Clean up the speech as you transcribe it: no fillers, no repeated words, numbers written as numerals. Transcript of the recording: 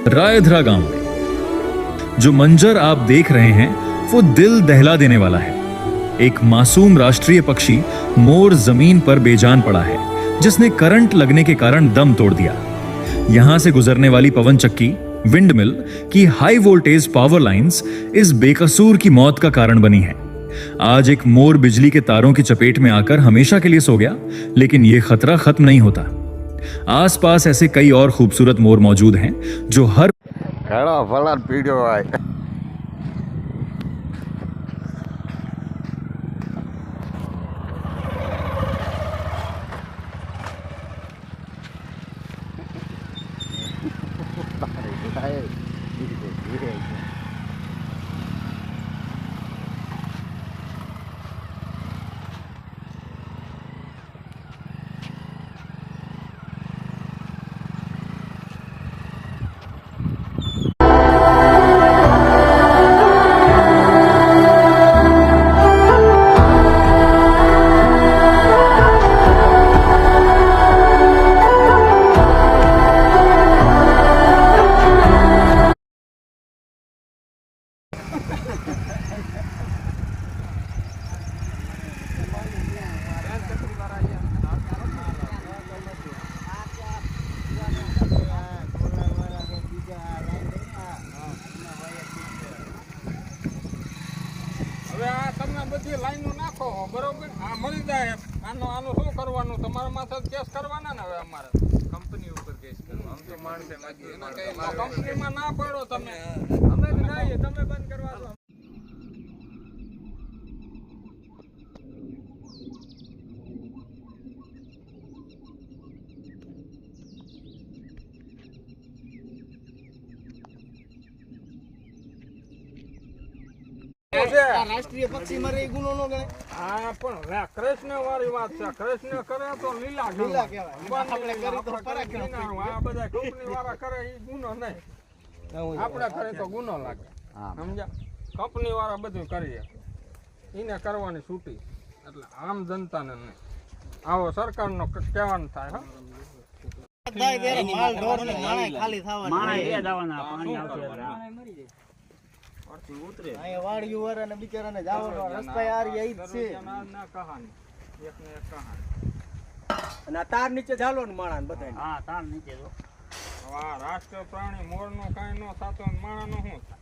रायधरा गांव में जो मंजर आप देख रहे हैं वो दिल दहला देने वाला है। एक मासूम राष्ट्रीय पक्षी मोर जमीन पर बेजान पड़ा है, जिसने करंट लगने के कारण दम तोड़ दिया। यहां से गुजरने वाली पवन चक्की, विंड मिल की हाई वोल्टेज पावर लाइंस इस बेकसूर की मौत का कारण बनी है। आज एक मोर बिजली के तारों की चपेट में आकर हमेशा के लिए सो गया, लेकिन यह खतरा खत्म नहीं होता। आसपास ऐसे कई और खूबसूरत मोर मौजूद हैं जो हर બધી લાઈનો નાખો બરોબર, આ મળી જાય. આનું શું કરવાનું? તમારા માથે કેસ કરવાના ને. હવે અમારે કંપની ઉપર કેસ કરવાનો. આમ તો માણસે કંપનીમાં ના પડો તમે. અમે નહીં, તમે બંધ કરવા દો. રાષ્ટ્રીય પક્ષી મારે ગુનો નો ગણે. હા, પણ કૃષ્ણ વાળી વાત છે. કૃષ્ણ કરે તો લીલા કહેવાય. આપણે કરી તો પરાક્રમ. આ બધા કંપની વાળા કરે એ ગુનો નહીં. આપણે કરે તો ગુનો લાગે. સમજ્યા? કંપની વાળા બધું કરીએ, એને કરવાની છૂટી. એટલે આમ જનતાને નહીં. આવો સરકારનો કહેવાનું થાય. હા, માલ ઢોર ને માણા ખાલી થવાના. અહીંયા વાડિયું વાળા ને બિચારાને જવાનો રસ્તા યાર ઈ જ છે. અને આ તાર નીચે ચાલો ને માણા બધા. હા, તાર નીચે જો. રાષ્ટ્ર પ્રાણી મોર નો કઈ નો થતો, માણા નો શું થાય?